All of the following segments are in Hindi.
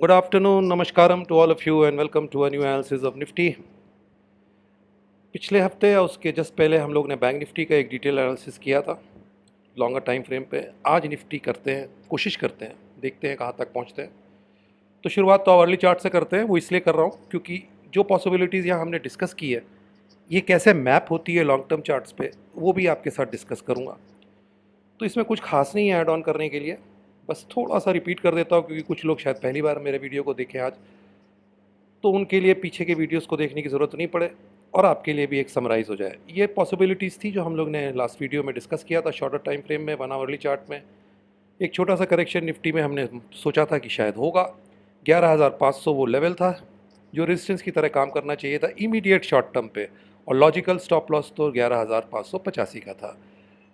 Good afternoon, namaskaram to all of you and welcome to a new analysis of Nifty। पिछले हफ्ते या उसके जस्ट पहले हम लोग ने बैंक निफ्टी का एक डिटेल एनालिसिस किया था लॉन्गर टाइम फ्रेम पे। आज निफ्टी करते हैं, कोशिश करते हैं, देखते हैं कहाँ तक पहुँचते हैं। तो शुरुआत तो अर्ली चार्ट से करते हैं। वो इसलिए कर रहा हूँ क्योंकि जो पॉसिबिलिटीज़ यहाँ हमने डिस्कस की है ये कैसे मैप होती है लॉन्ग टर्म चार्ट्स पे, वो भी आपके साथ डिस्कस करूँगा। तो इसमें कुछ खास नहीं है ऐड ऑन करने के लिए, बस थोड़ा सा रिपीट कर देता हूँ क्योंकि कुछ लोग शायद पहली बार मेरे वीडियो को देखें आज, तो उनके लिए पीछे के वीडियोस को देखने की ज़रूरत नहीं पड़े और आपके लिए भी एक समराइज़ हो जाए। ये पॉसिबिलिटीज़ थी जो हम लोग ने लास्ट वीडियो में डिस्कस किया था शॉर्टर टाइम फ्रेम में 1 आवरली चार्ट में। एक छोटा सा करेक्शन निफ्टी में हमने सोचा था कि शायद होगा। 11,500 वो लेवल था जो रेजिस्टेंस की तरह काम करना चाहिए था इमीडिएट शॉर्ट टर्म पे, और लॉजिकल स्टॉप लॉस तो 11,585 का था।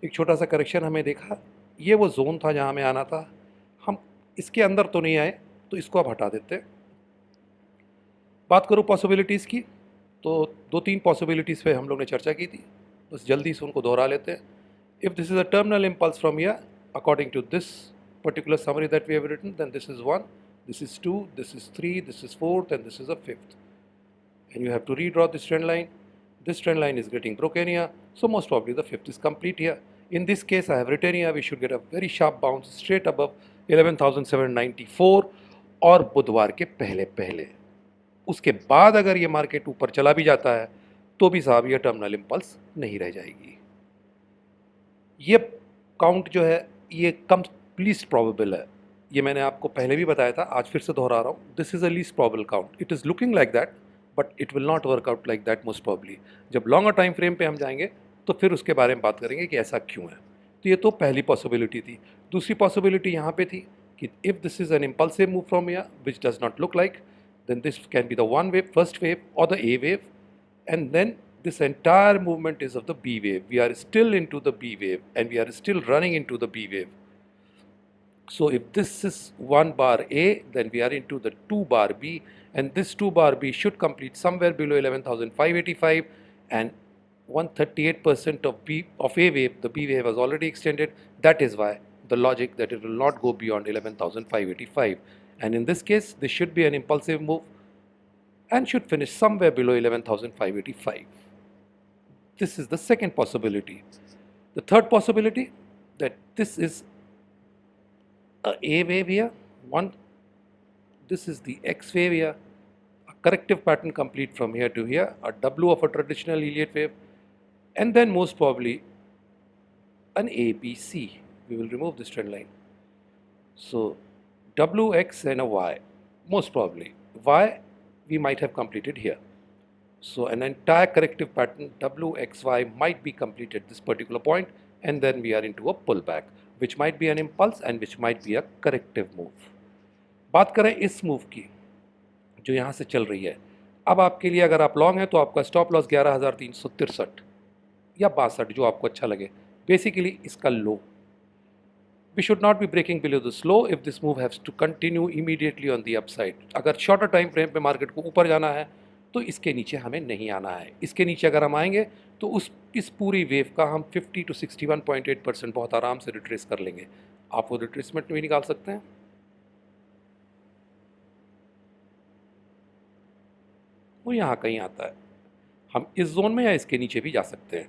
एक छोटा सा करेक्शन हमें देखा, ये वो जोन था जहाँ हमें आना था। हम इसके अंदर तो नहीं आए, तो इसको अब हटा देते हैं। बात करूँ पॉसिबिलिटीज़ की, तो 2-3 पॉसिबिलिटीज़ पे हम लोग ने चर्चा की थी, बस जल्दी से उनको दोहरा लेते हैं। If this is a terminal impulse from here according to this particular summary that we have written, then this is 1, this is 2, this is 3, this is 4th, and this is a 5th. And you have to redraw this trend line. This trend line is getting broken here, so most probably the 5th is complete here. In this case, I have written here we should get a very sharp bounce straight above 11,794 और बुधवार के पहले पहले। उसके बाद अगर ये मार्केट ऊपर चला भी जाता है तो भी साहब ये टर्मिनल इम्पल्स नहीं रह जाएगी। ये काउंट जो है ये कम लीस्ट प्रोबेबल है। ये मैंने आपको पहले भी बताया था, आज फिर से दोहरा रहा हूँ। This is a least probable count. It is looking like that but it will not work out like that most probably. जब लॉन्गर टाइम फ्रेम पे हम जाएंगे तो फिर उसके बारे में बात करेंगे कि ऐसा क्यों है। तो ये तो पहली पॉसिबिलिटी थी। दूसरी पॉसिबिलिटी यहाँ पे थी कि if this is an impulsive move from here which does not look like, then this can be the one wave, first wave or the A wave, and then this entire movement is of the B wave. We are still into the B wave and we are still running into the B wave. So if this is 1 bar A, then we are into the 2 bar B, and this 2 bar B should complete somewhere below 11,585, and 138% of A wave, the B wave has already extended. That is why the logic that it will not go beyond 11,585. And in this case, this should be an impulsive move and should finish somewhere below 11,585. This is the second possibility. The third possibility, that this is a A wave here, this is the X wave here, a corrective pattern complete from here to here, a W of a traditional Elliott wave, and then most probably an ABC. We will remove this trend line. So W, X and a Y, most probably. Y we might have completed here. So an entire corrective pattern WXY might be completed at this particular point, and then we are into a pullback, which might be an impulse and which might be a corrective move. बात करें इस मूव की जो यहाँ से चल रही है, अब आपके लिए अगर आप लॉन्ग हैं तो आपका स्टॉप लॉस 11,363 या 62 जो आपको अच्छा लगे, बेसिकली इसका लो। We should not be breaking below this low if this move has to continue immediately on the upside. अगर शॉर्टर टाइम फ्रेम पे मार्केट को ऊपर जाना है तो इसके नीचे हमें नहीं आना है। इसके नीचे अगर हम आएंगे तो इस पूरी वेव का हम 50 to 61.8% बहुत आराम से रिट्रेस कर लेंगे। आप वो रिट्रेसमेंट भी निकाल सकते हैं। वो यहाँ कहीं आता है, हम इस जोन में या इसके नीचे भी जा सकते हैं।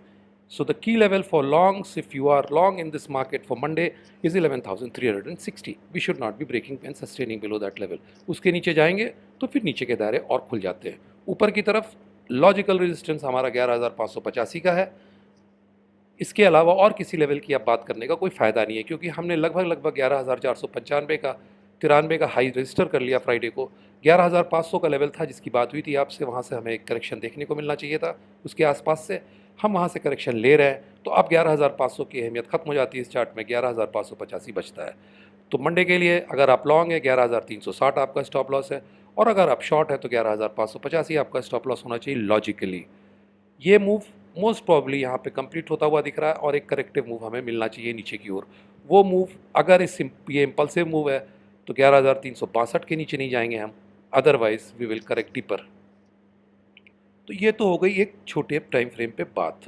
So the key level for longs, if you are long in this market for Monday, is 11,360. We should not be breaking and sustaining below that level. उसके नीचे जाएंगे तो फिर नीचे के दायरे और खुल जाते हैं। ऊपर की तरफ लॉजिकल रेजिस्टेंस हमारा 11,585 का है। इसके अलावा और किसी लेवल की अब बात करने का कोई फ़ायदा नहीं है, क्योंकि हमने लगभग 11,495 का 93 का हाई रजिस्टर कर लिया फ्राइडे को। 11,500 का लेवल था जिसकी बात हुई थी आपसे, वहाँ से हमें एक करेक्शन देखने को मिलना चाहिए था उसके आसपास से। हम वहाँ से करेक्शन ले रहे हैं तो अब 11,500 की अहमियत ख़त्म हो जाती है इस चार्ट में, 11,585 बचता है। तो मंडे के लिए अगर आप लॉन्ग है 11,360 आपका स्टॉप लॉस है, और अगर आप शॉर्ट है तो 11,585 आपका स्टॉप लॉस होना चाहिए लॉजिकली। ये मूव मोस्ट प्रॉब्ली यहाँ पे कंप्लीट होता हुआ दिख रहा है और एक करेक्टिव मूव हमें मिलना चाहिए नीचे की ओर। वो मूव अगर ये इम्पल्सिव मूव है तो 11,362 के नीचे नहीं जाएंगे हम, otherwise we will correct deeper. तो ये तो हो गई एक छोटे टाइम फ्रेम पे बात।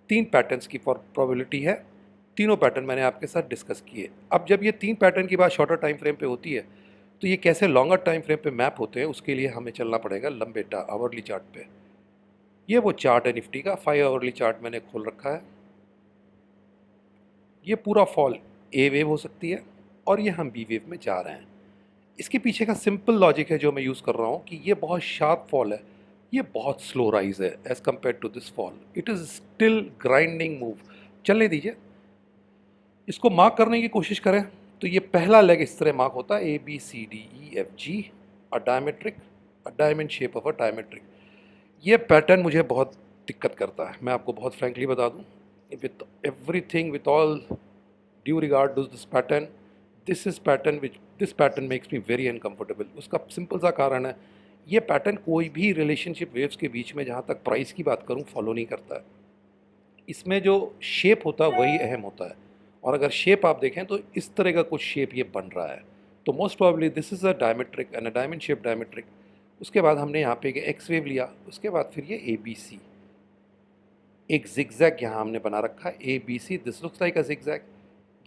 3 पैटर्न्स की प्रोबेबिलिटी है, तीनों पैटर्न मैंने आपके साथ डिस्कस किए। अब जब ये 3 पैटर्न की बात शॉर्टर टाइम फ्रेम पे होती है तो ये कैसे लॉन्गर टाइम फ्रेम पे मैप होते हैं, उसके लिए हमें चलना पड़ेगा लंबे आवरली चार्ट पे। ये वो चार्ट है निफ्टी का, 5 आवरली चार्ट मैंने खोल रखा है। ये पूरा फॉल ए वेव हो सकती है और ये हम बी वेव में जा रहे हैं। इसके पीछे का सिंपल लॉजिक है जो मैं यूज़ कर रहा हूँ कि ये बहुत शार्प फॉल है, ये बहुत स्लो राइज है as compare to this fall. It is still grinding move. चलने दीजिए, इसको मार्क करने की कोशिश करें तो ये पहला लेग इस तरह मार्क होता है, ABCDEFG, a diametric, a diamond shape of a diametric. ये पैटर्न मुझे बहुत दिक्कत करता है, मैं आपको बहुत फ्रैंकली बता दूं। With everything, with all due regard to this pattern, this pattern makes me very uncomfortable. उसका सिंपल सा कारण है, ये पैटर्न कोई भी रिलेशनशिप वेव्स के बीच में, जहाँ तक प्राइस की बात करूँ, फॉलो नहीं करता है। इसमें जो शेप होता है वही अहम होता है, और अगर शेप आप देखें तो इस तरह का कुछ शेप ये बन रहा है, तो most probably this is a diametric and a diamond shape diametric. उसके बाद हमने यहाँ पे एक एक्स वेव लिया, उसके बाद फिर ये ABC, एक जिगजैग यहाँ हमने बना रखा है, ABC, this looks like a zigzag,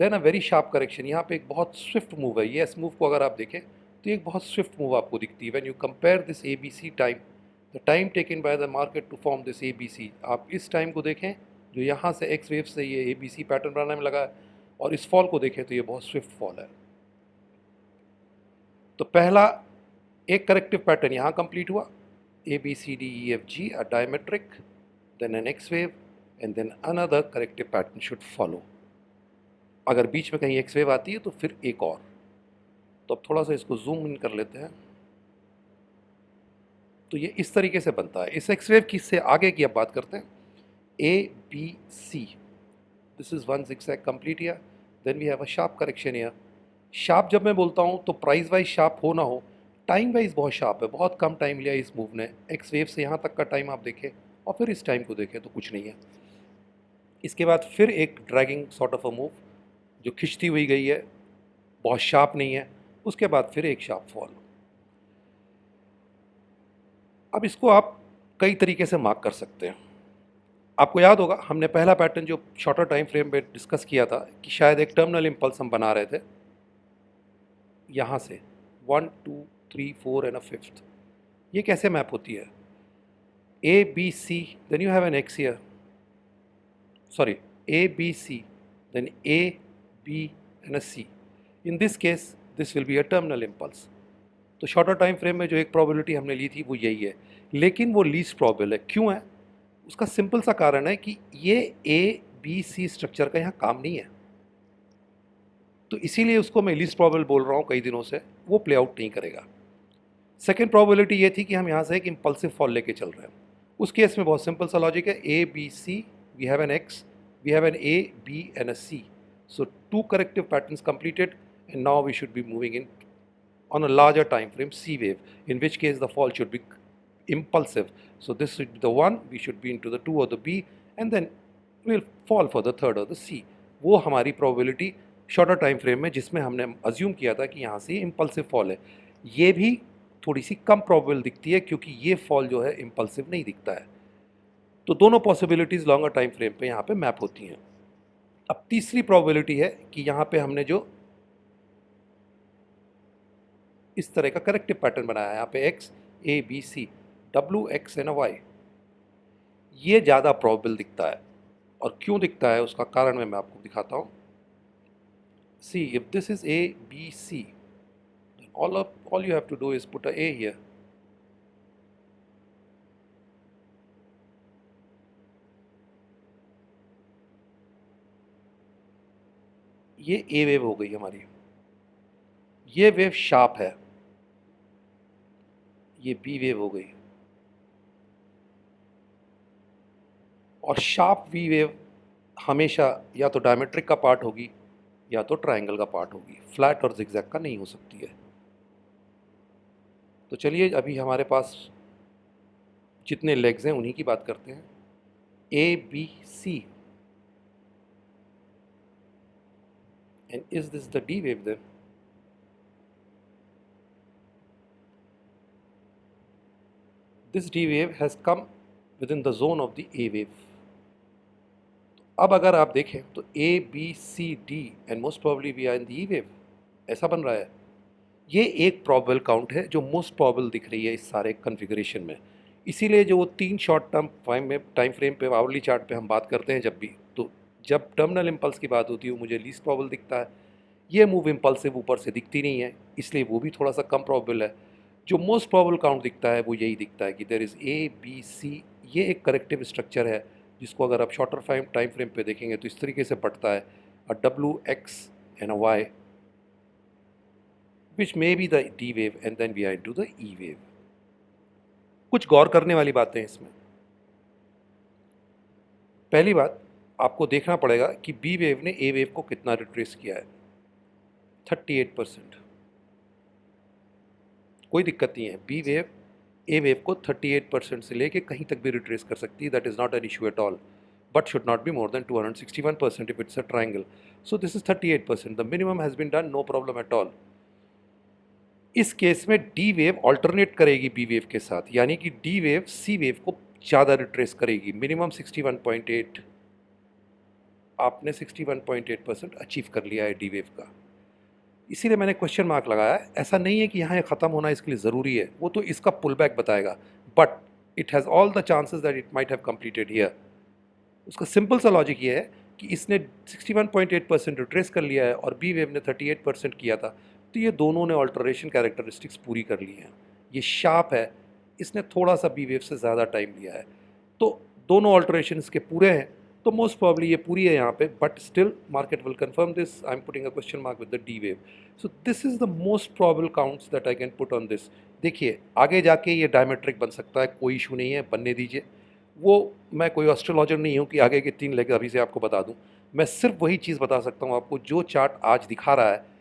then a very sharp correction. यहाँ पे एक बहुत स्विफ्ट मूव है, ये एस मूव को अगर आप देखें तो एक बहुत स्विफ्ट मूव आपको दिखती है। When you compare this ABC time, the time taken by the market to form this ABC, आप इस टाइम को देखें जो यहाँ से एक्स वेव से ये ABC पैटर्न बनाने में लगा है, और इस फॉल को देखें तो ये बहुत स्विफ्ट फॉल है। तो पहला एक करेक्टिव पैटर्न यहाँ कंप्लीट हुआ, ABCDEFG, a diametric, then an X wave, and then another corrective pattern should follow. अगर बीच में कहीं एक्स वेव आती है तो फिर एक और। तो अब थोड़ा सा इसको जूम इन कर लेते हैं, तो ये इस तरीके से बनता है। इस एक्स वेव की से आगे की अब बात करते हैं, ABC, this is one zigzag complete here, then we have a sharp correction here. Sharp जब मैं बोलता हूँ तो प्राइस वाइज शार्प हो ना हो, टाइम वाइज बहुत शार्प है, बहुत कम टाइम लिया इस मूव ने। एक्स वेव से यहाँ तक का टाइम आप देखें और फिर इस टाइम को देखें तो कुछ नहीं है। इसके बाद फिर एक dragging sort of a move जो खिंचती हुई गई है, बहुत शार्प नहीं है। उसके बाद फिर एक शार्प फॉल। अब इसको आप कई तरीके से मार्क कर सकते हैं। आपको याद होगा हमने पहला पैटर्न जो शॉर्टर टाइम फ्रेम पे डिस्कस किया था कि शायद एक टर्मिनल इम्पल्स हम बना रहे थे यहाँ से 1 2 3 4 एंड अ फिफ्थ। ये कैसे मैप होती है, ABC, then you have an x here, sorry, ABC, then AB and a C. In this case, this will be a terminal impulse. तो शॉर्टर टाइम फ्रेम में जो एक प्रोबेबिलिटी हमने ली थी वो यही है, लेकिन वो लीस्ट प्रोबेबल है। क्यों है? उसका सिंपल सा कारण है कि ये ABC स्ट्रक्चर का यहाँ काम नहीं है, तो इसीलिए उसको मैं लीस्ट प्रोबेबल बोल रहा हूँ कई दिनों से, वो प्ले आउट नहीं करेगा। सेकेंड प्रोबेबिलिटी ये थी कि हम यहाँ से एक इम्पल्सिव फॉल लेके चल रहे हैं। उस केस में बहुत सिंपल सा लॉजिक है, ABC, we have an x, we have an A, B and a C. So two corrective patterns completed, and now we should be moving in on a larger time frame, C wave, in which case the fall should be impulsive. So this should be the one, we should be into the 2 or the B, and then we'll fall for the 3rd or the C. वो हमारी probability शॉर्टर टाइम फ्रेम में जिसमें हमने अज्यूम किया था कि यहाँ से इम्पल्सिव फॉल है, ये भी थोड़ी सी कम प्रोबेबल दिखती है क्योंकि ये फॉल जो है इम्पल्सिव नहीं दिखता है। तो दोनों पॉसिबिलिटीज़ लॉन्गर टाइम फ्रेम पे यहाँ पे मैप होती हैं। अब तीसरी प्रोबेबिलिटी है कि यहाँ पे हमने जो इस तरह का करेक्टिव पैटर्न बनाया है, यहाँ पे x ABC, WX and y, ये ज़्यादा प्रोबेबल दिखता है। और क्यों दिखता है उसका कारण मैं आपको दिखाता हूँ। See, if this is ABC, all you have to do is put a here. ये A वेव हो गई हमारी, ये वेव शार्प है, ये B वेव हो गई, और शार्प V वेव हमेशा या तो डायमेट्रिक का पार्ट होगी या तो ट्रायंगल का पार्ट होगी, फ्लैट और जिगजैग का नहीं हो सकती है। तो चलिए अभी हमारे पास जितने लेग्स हैं उन्हीं की बात करते हैं। ABC, and is this the D wave then? This D wave has come within the zone of the A wave. अब अगर आप देखें तो ABCD and most probably we are in the E wave, ऐसा बन रहा है। ये एक प्रॉबल काउंट है जो मोस्ट प्रॉबल दिख रही है इस सारे कन्फिग्रेशन में। इसीलिए जो वो 3 शॉर्ट टर्म टाइम फ्रेम पे आवरली चार्ट पे हम बात करते हैं जब भी, तो जब टर्मिनल इम्पल्स की बात होती है वो मुझे लीस्ट प्रॉबल दिखता है। ये मूव इम्पल्सिव ऊपर से दिखती नहीं है, इसलिए वो भी थोड़ा सा कम प्रॉबल है। जो मोस्ट प्रॉबल काउंट दिखता है वो यही दिखता है कि there is a b c. ये एक करेक्टिव स्ट्रक्चर है जिसको अगर आप शॉर्टर टाइम फ्रेम पे देखेंगे तो इस तरीके से बढ़ता है, अ डब्ल्यू x and a y which may be the D wave and then we are into the E wave। कुछ गौर करने वाली बातें हैं इसमें। पहली बात, आपको देखना पड़ेगा कि बी वेव ने ए वेव को कितना रिट्रेस किया है। 38%। कोई दिक्कत नहीं है, बी वेव ए वेव को 38% से लेके कहीं तक भी रिट्रेस कर सकती है, that is not an issue at all, but should not be more than 261% if it's a triangle। So this is 38%, the minimum has been done, no problem at all। इस केस में डी वेव ऑल्टरनेट करेगी बी वेव के साथ, यानी कि डी वेव सी वेव को ज़्यादा रिट्रेस करेगी। मिनिमम 61.8, आपने 61.8% अचीव कर लिया है डी वेव का। इसीलिए मैंने क्वेश्चन मार्क लगाया है। ऐसा नहीं है कि यहाँ ये ख़त्म होना इसके लिए ज़रूरी है, वो तो इसका पुल बैक बताएगा, but it has all the chances that it might have completed here. उसका सिंपल सा लॉजिक ये है कि इसने 61.8% रिट्रेस कर लिया है और बी वेव ने 38% किया था, तो ये दोनों ने ऑल्टरेशन कैरेक्टरिस्टिक्स पूरी कर ली हैं। ये शार्प है, इसने थोड़ा सा बी वेव से ज़्यादा टाइम लिया है, तो दोनों ऑल्टरेशन इसके पूरे हैं, तो मोस्ट प्रॉब्ली ये पूरी है यहाँ पे, but still market will confirm this. I am putting a question mark with the D wave. So this is the most probable counts that I can put on this. देखिए आगे जाके ये डायमेट्रिक बन सकता है, कोई इशू नहीं है, बनने दीजिए। वो मैं कोई एस्ट्रोलॉजर नहीं हूँ कि आगे के 3 लेग अभी से आपको बता दूँ। मैं सिर्फ वही चीज़ बता सकता हूँ आपको, जो चार्ट आज दिखा रहा है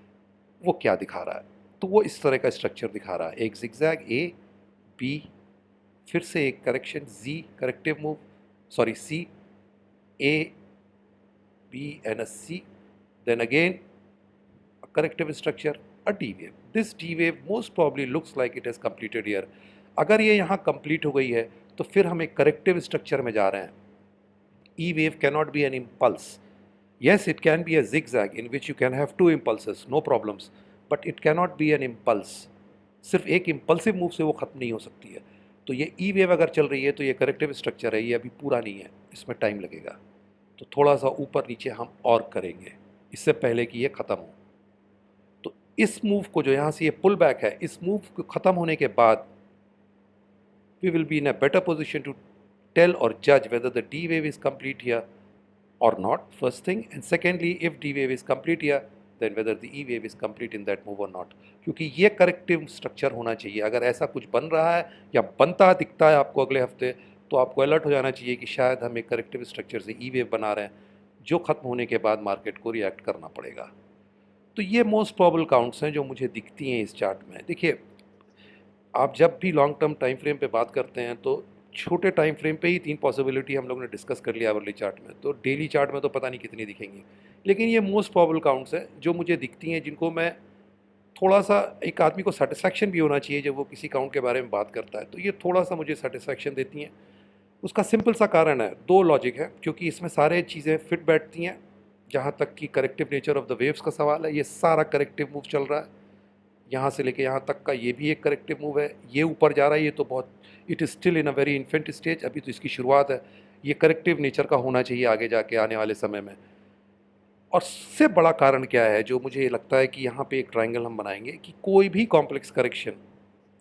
वो क्या दिखा रहा है। तो वो इस तरह का स्ट्रक्चर दिखा रहा है, एक जिगजैग ए बी, फिर से एक करेक्शन जी corrective move, sorry c a b and a c, then again a corrective structure, a D wave। This D wave most probably looks like it has completed here। अगर ये यहाँ कंप्लीट हो गई है तो फिर हम एक करेक्टिव स्ट्रक्चर में जा रहे हैं। E wave cannot be an impulse। Yes, it can be a zigzag in which you can have two impulses, no problems, but it cannot be an impulse। सिर्फ एक इम्पल्सिव मूव से वो ख़त्म नहीं हो सकती है। तो ये ई वेव अगर चल रही है तो ये करेक्टिव स्ट्रक्चर है, ये अभी पूरा नहीं है, इसमें टाइम लगेगा। तो थोड़ा सा ऊपर नीचे हम और करेंगे इससे पहले कि ये ख़त्म हो। तो इस मूव को, जो यहाँ से ये पुल बैक है, इस मूव को ख़त्म होने के बाद we will be in a better position to tell or judge whether the D wave is complete here or not, first thing, and secondly if D wave is complete here then whether the E wave is complete in that move or not। क्योंकि ये करेक्टिव स्ट्रक्चर होना चाहिए। अगर ऐसा कुछ बन रहा है या बनता दिखता है आपको अगले हफ्ते, तो आपको अलर्ट हो जाना चाहिए कि शायद हम एक करेक्टिव स्ट्रक्चर से ई वेव बना रहे हैं, जो ख़त्म होने के बाद मार्केट को रिएक्ट करना पड़ेगा। तो ये मोस्ट प्रॉबल काउंट्स हैं जो मुझे दिखती हैं इस चार्ट में। देखिए, आप जब भी लॉन्ग टर्म टाइम फ्रेम पे बात करते हैं तो छोटे टाइम फ्रेम पे ही 3 पॉसिबिलिटी हम लोग ने डिस्कस कर लिया आवरली चार्ट में, तो डेली चार्ट में तो पता नहीं कितनी दिखेंगी। लेकिन ये मोस्ट प्रॉबल काउंट्स हैं जो मुझे दिखती हैं, जिनको मैं थोड़ा सा, एक आदमी को सेटिस्फैक्शन भी होना चाहिए जब वो किसी काउंट के बारे में बात करता है, तो ये थोड़ा सा मुझे सेटिस्फैक्शन देती हैं। उसका सिंपल सा कारण है, 2 लॉजिक है, क्योंकि इसमें सारे चीज़ें फिट बैठती हैं। जहाँ तक कि corrective nature of the waves का सवाल है, ये सारा करेक्टिव मूव चल रहा है, यहाँ से लेके यहाँ तक का ये भी एक करेक्टिव मूव है। ये ऊपर जा रहा है, ये तो बहुत, it is still in a very infant stage, अभी तो इसकी शुरुआत है। ये करेक्टिव नेचर का होना चाहिए आगे जाके आने वाले समय में। और सबसे बड़ा कारण क्या है जो मुझे लगता है कि यहाँ पे एक ट्रायंगल हम बनाएंगे कि कोई भी कॉम्प्लेक्स करेक्शन,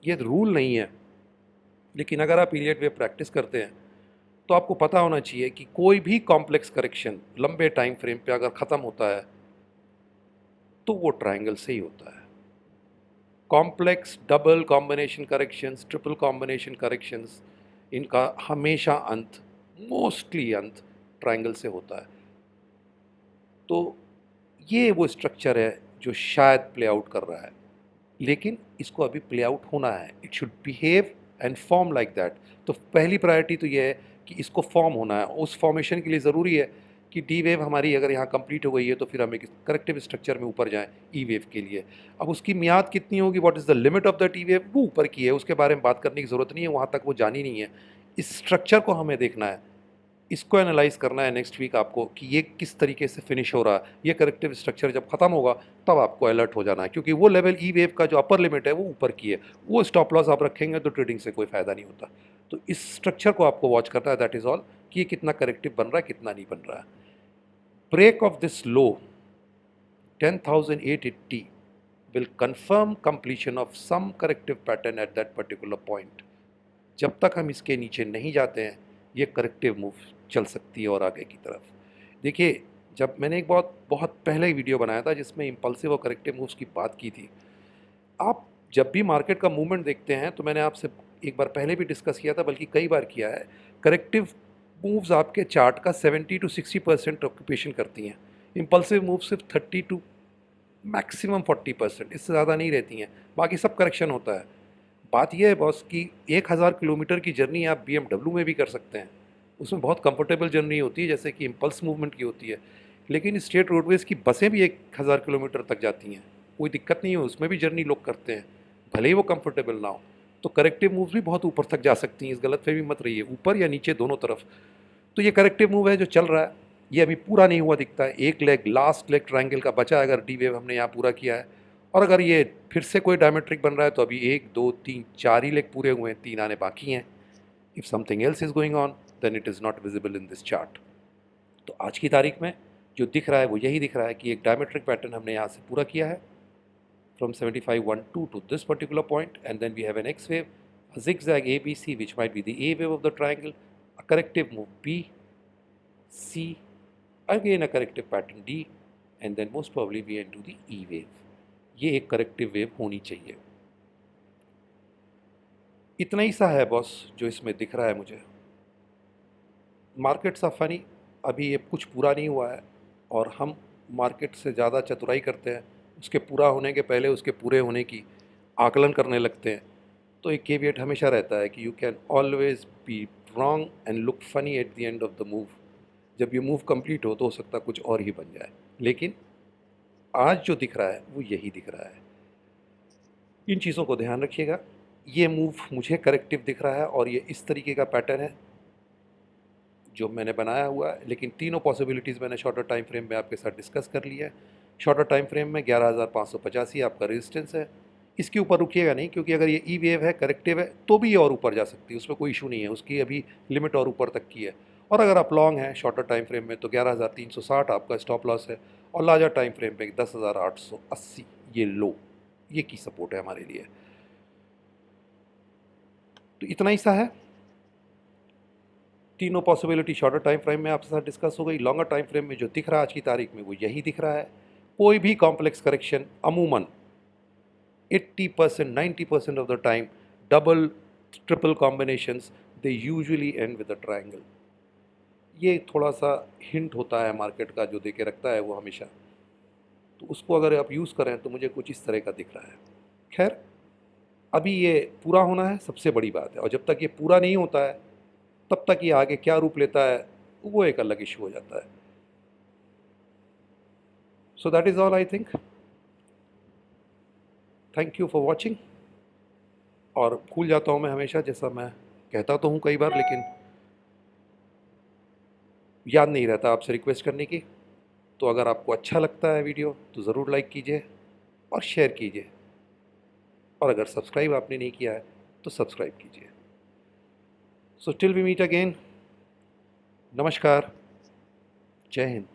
ये रूल नहीं है, लेकिन अगर आप पीरियड वेव प्रैक्टिस करते हैं तो आपको पता होना चाहिए कि कोई भी कॉम्प्लेक्स करेक्शन लंबे टाइम फ्रेम पे अगर ख़त्म होता है तो वो ट्रायंगल से ही होता है। Complex double combination corrections, triple combination corrections, इनका हमेशा अंत, मोस्टली अंत ट्रायंगल से होता है। तो ये वो स्ट्रक्चर है जो शायद प्ले आउट कर रहा है, लेकिन इसको अभी प्ले आउट होना है। It should behave and form like that. तो पहली प्रायोरिटी तो ये है कि इसको फॉर्म होना है। उस फॉर्मेशन के लिए ज़रूरी है कि डी वेव हमारी अगर यहाँ कंप्लीट हो गई है तो फिर हम एक करेक्टिव स्ट्रक्चर में ऊपर जाएं ई वेव के लिए। अब उसकी मियाद कितनी होगी, what is the limit of the T wave, वो ऊपर की है, उसके बारे में बात करने की ज़रूरत नहीं है, वहाँ तक वो जानी नहीं है। इस स्ट्रक्चर को हमें देखना है, इसको एनालाइज करना है नेक्स्ट वीक आपको कि ये किस तरीके से फिनिश हो रहा है। ये करेक्टिव स्ट्रक्चर जब खत्म होगा तब आपको अलर्ट हो जाना है, क्योंकि वो लेवल ई वेव का जो अपर लिमिट है वो ऊपर की है। वो स्टॉप लॉस आप रखेंगे तो ट्रेडिंग से कोई फ़ायदा नहीं होता। तो इस स्ट्रक्चर को आपको वॉच करना है, दैट इज़ ऑल, कि ये कितना करेक्टिव बन रहा है कितना नहीं बन रहा है। Break of this low 10,880 will confirm completion of some corrective pattern at that particular point। जब तक हम इसके नीचे नहीं जाते हैं ये करेक्टिव मूव चल सकती है और आगे की तरफ। देखिए, जब मैंने एक बहुत बहुत पहले वीडियो बनाया था जिसमें इम्पल्सिव और करेक्टिव मूव्स की बात की थी, आप जब भी मार्केट का मूवमेंट देखते हैं तो मैंने आपसे एक बार पहले भी डिस्कस किया था, बल्कि कई बार किया है, करेक्टिव मूव्स आपके चार्ट का 70 to 60% ऑक्यूपेशन करती हैं। इम्पल्सिव मूव सिर्फ 30 to मैक्सिमम 40%, इससे ज़्यादा नहीं रहती हैं, बाकी सब करेक्शन होता है। बात यह है बॉस कि 1000 किलोमीटर की जर्नी आप BMW में भी कर सकते हैं, उसमें बहुत कंफर्टेबल जर्नी होती है जैसे कि इम्पल्स मूवमेंट की होती है। लेकिन स्टेट रोडवेज़ की बसें भी 1000 किलोमीटर तक जाती हैं, कोई दिक्कत नहीं है, उसमें भी जर्नी लोग करते हैं, भले ही वो कंफर्टेबल ना हो। तो करेक्टिव मूव्स भी बहुत ऊपर तक जा सकती हैं, इस गलतफहमी मत रहिए, ऊपर या नीचे दोनों तरफ। तो ये करेक्टिव मूव है जो चल रहा है, ये अभी पूरा नहीं हुआ दिखता है। एक लेग, लास्ट लेग ट्रायंगल का बचा है, अगर डी वेव हमने यहाँ पूरा किया है, और अगर ये फिर से कोई डायमेट्रिक बन रहा है तो अभी 1 2 3 4 ही लेग पूरे हुए हैं, 3 आने बाकी हैं। If something else is going on then it is not visible in this chart. तो आज की तारीख में जो दिख रहा है वो यही दिख रहा है कि एक डायमेट्रिक पैटर्न हमने यहाँ से पूरा किया है from 7512 to this particular point, and then we have an X wave, a zigzag ABC which might be the A wave of the triangle, a corrective move B, C, again a corrective pattern D, and then most probably we end to the E wave। ये एक करेक्टिव वेव होनी चाहिए। इतना ही सा है बॉस जो इसमें दिख रहा है मुझे। मार्केट्स ऑफ फनी, अभी ये कुछ पूरा नहीं हुआ है और हम मार्केट से ज़्यादा चतुराई करते हैं, उसके पूरा होने के पहले उसके पूरे होने की आकलन करने लगते हैं। तो एक केवियट हमेशा रहता है कि you can always be wrong and look funny at the end of the move. जब ये मूव कंप्लीट हो तो सकता कुछ और ही बन जाए, लेकिन आज जो दिख रहा है वो यही दिख रहा है। इन चीज़ों को ध्यान रखिएगा। ये मूव मुझे करेक्टिव दिख रहा है और ये इस तरीके का पैटर्न है जो मैंने बनाया हुआ है, लेकिन तीनों पॉसिबिलिटीज़ मैंने शॉर्टर टाइम फ्रेम में आपके साथ डिस्कस कर लिया है। शॉर्टर टाइम फ्रेम में 11,585 आपका रेजिस्टेंस है, इसके ऊपर रुकिएगा नहीं, क्योंकि अगर ये ई वेव है, करेक्टिव है, तो भी ये और ऊपर जा सकती है, उसमें कोई इशू नहीं है, उसकी अभी लिमिट और ऊपर तक की है। और अगर आप लॉन्ग हैं शॉर्टर टाइम फ्रेम में तो 11,360 आपका स्टॉप लॉस है, और लार्जर टाइम फ्रेम पे 10,880 ये लो, ये की सपोर्ट है हमारे लिए। तो इतना ही सा है। तीनों पॉसिबिलिटी शॉर्टर टाइम फ्रेम में आपके साथ डिस्कस हो गई। लॉन्गर टाइम फ्रेम में जो दिख रहा है आज की तारीख में वो यही दिख रहा है। कोई भी कॉम्प्लेक्स करेक्शन अमूमन 80% 90% of the time double triple combinations they usually and with a triangle. ये थोड़ा सा हिंट होता है मार्केट का जो दे के रखता है वो हमेशा, तो उसको अगर आप यूज़ करें तो मुझे कुछ इस तरह का दिख रहा है। खैर, अभी ये पूरा होना है सबसे बड़ी बात है, और जब तक ये पूरा नहीं होता है तब तक ये आगे क्या रूप लेता है वो एक अलग इशू हो जाता है। So that is all I think. Thank you for watching. और भूल जाता हूँ मैं हमेशा, जैसा मैं कहता तो हूँ कई बार, लेकिन याद नहीं रहता आपसे रिक्वेस्ट करने की। तो अगर आपको अच्छा लगता है वीडियो तो ज़रूर लाइक कीजिए और शेयर कीजिए, और अगर सब्सक्राइब आपने नहीं किया है तो सब्सक्राइब कीजिए। So till we meet again, नमस्कार, जय हिंद।